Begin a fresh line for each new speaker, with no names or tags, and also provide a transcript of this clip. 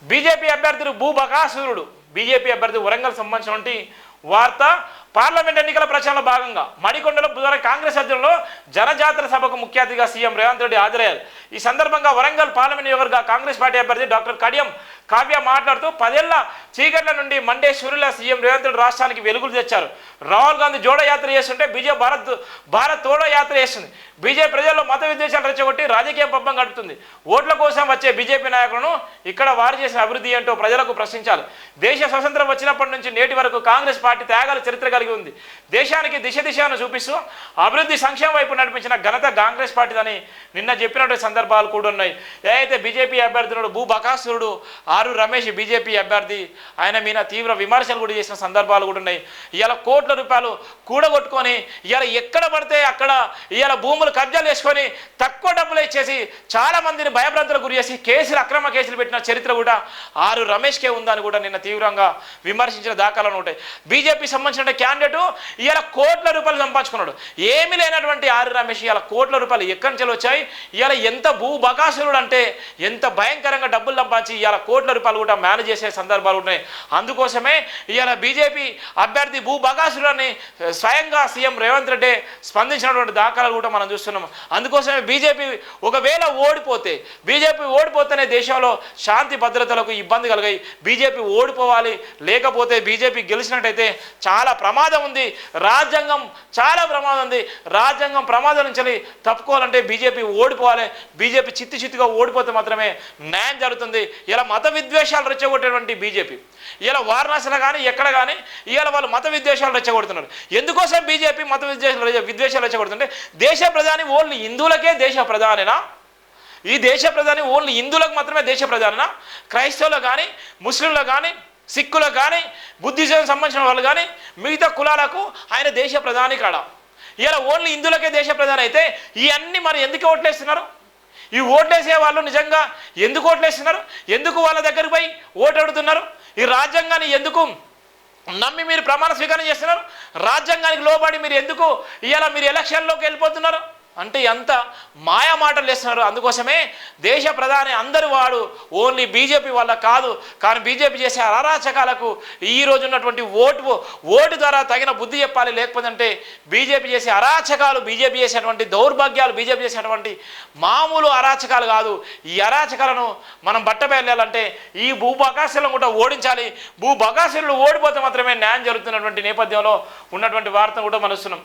BJP అభ్యర్థులు భూబకాసురుడు BJP అభ్యర్థి వరంగల్ సంబంధించినటువంటి వార్త పార్లమెంట్ ఎన్నికల ప్రచారంలో భాగంగా మడికొండలో బుధవారం కాంగ్రెస్ అధ్యక్షుల్లో జనజాతర సభకు ముఖ్య అతిథిగా సీఎం రేవంత్ రెడ్డి హాజరయ్యారు. ఈ సందర్భంగా వరంగల్ పార్లమెంట్ నియోజకవర్గ కాంగ్రెస్ పార్టీ అభ్యర్థి డాక్టర్ కడియం కావ్య మాట్లాడుతూ 10 ఏళ్ల చీకట్ల నుండి మండే సూర్యుల సీఎం రేవంత్ రెడ్డి రాష్ట్రానికి వెలుగులు తెచ్చారు. రాహుల్ గాంధీ జోడో యాత్ర చేస్తుంటే బీజేపీ భారత్ తోడో యాత్ర చేస్తుంది. బీజేపీ ప్రజల్లో మత విద్వేషాలు రెచ్చగొట్టి రాజకీయ పబ్బం గడుపుతుంది. ఓట్ల కోసం వచ్చే బీజేపీ నాయకులను ఇక్కడ వారు చేసిన అభివృద్ధి ఏంటో ప్రజలకు ప్రశ్నించాలి. దేశ స్వతంత్రం వచ్చినప్పటి నుంచి నేటి వరకు కాంగ్రెస్ పార్టీ త్యాగాల చరిత్ర కలిగి ఉంది. దేశానికి దిశను చూపిస్తూ అభివృద్ధి సంక్షేమ వైపు నడిపించిన ఘనత కాంగ్రెస్ పార్టీదని నిన్న చెప్పినటువంటి సందర్భాలు కూడా ఉన్నాయి. ఏదైతే బీజేపీ అభ్యర్థులు భూబకాసురుడు ఆరు రమేష్ బీజేపీ అభ్యర్థి ఆయన మీద తీవ్ర విమర్శలు కూడా చేసిన సందర్భాలు కూడా ఉన్నాయి. ఇవాళ కోట్ల రూపాయలు కూడగొట్టుకొని ఇవాళ ఎక్కడ పడితే అక్కడ ఇవాళ భూములు కబ్జాలు చేసుకొని తక్కువ డబ్బులు ఇచ్చేసి చాలా మందిని భయభ్రాంతులకు గురి చేసి అక్రమ కేసులు పెట్టిన చరిత్ర కూడా ఆరు రమేష్కే ఉందని కూడా నిన్న తీవ్రంగా విమర్శించిన దాఖలాలు ఉంటాయి. బీజేపీ సంబంధించిన క్యాండిడేట్ ఇవాళ కోట్ల రూపాయలు సంపాదించుకున్నాడు. ఏమీ లేనటువంటి ఆరు రమేష్ ఇవాళ కోట్ల రూపాయలు ఎక్కడి నుంచి వచ్చాయి? ఇవాళ ఎంత భూబకాసురుడు అంటే ఎంత భయంకరంగా డబ్బులు సంపాదించి ఇవాళ కోట్ల రూపాయలు కూడా మేనేజ్ చేసే సందర్భాలు ఉన్నాయి. అందుకోసమే ఇవాళ బీజేపీ అభ్యర్థి భూబకాసురుడిని స్వయంగా సీఎం రేవంత్ రెడ్డి స్పందించినటువంటి దాఖలాలు కూడా మనం చూస్తున్నాం. అందుకోసమే బీజేపీ ఒకవేళ ఓడిపోతేనే దేశంలో శాంతి భద్రతలకు ఇబ్బంది కలిగాయి. బీజేపీ ఓడిపోవాలి, లేకపోతే బీజేపీ గెలిచినట్టయితే చాలా ప్రమాదం ఉంది. రాజ్యాంగం చాలా ప్రమాదం ఉంది. రాజ్యాంగం ప్రమాదం నుంచి తప్పుకోవాలంటే బీజేపీ ఓడిపోవాలి. బీజేపీ చిత్తుగా ఓడిపోతే మాత్రమే న్యాయం జరుగుతుంది. ఇలా మత విద్వేషాలు రెచ్చగొట్టేటువంటి బీజేపీ ఇలా వారణాసిలో కానీ ఎక్కడ కానీ ఇవాళ వాళ్ళు మత విద్వేషాలు రెచ్చగొడుతున్నారు. ఎందుకోసం బీజేపీ మత విద్వేషాలు రెచ్చగొడుతుంటే దేశ ప్రధాని ఓన్లీ హిందువులకే దేశ ప్రధానినా? ఈ దేశ ప్రధాని ఓన్లీ హిందువులకు మాత్రమే దేశ ప్రధానినా? క్రైస్తవులకు కానీ ముస్లింలకు కానీ సిక్కులకు కానీ బుద్ధిజం సంబంధించిన వాళ్ళు కానీ మిగతా కులాలకు ఆయన దేశ ప్రధాని కాడా? ఇలా ఓన్లీ హిందువులకే దేశ ప్రధాని అయితే ఇవన్నీ మరి ఎందుకు ఓట్లేస్తున్నారు? ఈ ఓట్లేసే వాళ్ళు నిజంగా ఎందుకు ఓట్లేస్తున్నారు? ఎందుకు వాళ్ళ దగ్గరికి పోయి ఓటు అడుగుతున్నారు? ఈ రాజ్యాంగాన్ని ఎందుకు నమ్మి మీరు ప్రమాణ స్వీకారం చేస్తున్నారు? రాజ్యాంగానికి లోబడి మీరు ఎందుకు ఇవాళ మీరు ఎలక్షన్లోకి వెళ్ళిపోతున్నారు? అంటే ఎంత మాయా మాటలు వేస్తున్నారు. అందుకోసమే దేశ ప్రధాని అందరూ వాడు ఓన్లీ బీజేపీ వల్ల కాదు. కానీ బీజేపీ చేసే అరాచకాలకు ఈ రోజు ఉన్నటువంటి ఓటు ద్వారా తగిన బుద్ధి చెప్పాలి. లేకపోతే అంటే బీజేపీ చేసే అరాచకాలు, బీజేపీ చేసేటువంటి దౌర్భాగ్యాలు, బీజేపీ చేసేటువంటి మామూలు అరాచకాలు కాదు. ఈ అరాచకాలను మనం బట్టబయలాలంటే ఈ భూబకాసులను కూడా ఓడించాలి. భూబకాసులు ఓడిపోతే మాత్రమే న్యాయం జరుగుతున్నటువంటి నేపథ్యంలో ఉన్నటువంటి వార్తను కూడా మనం చూస్తున్నాం.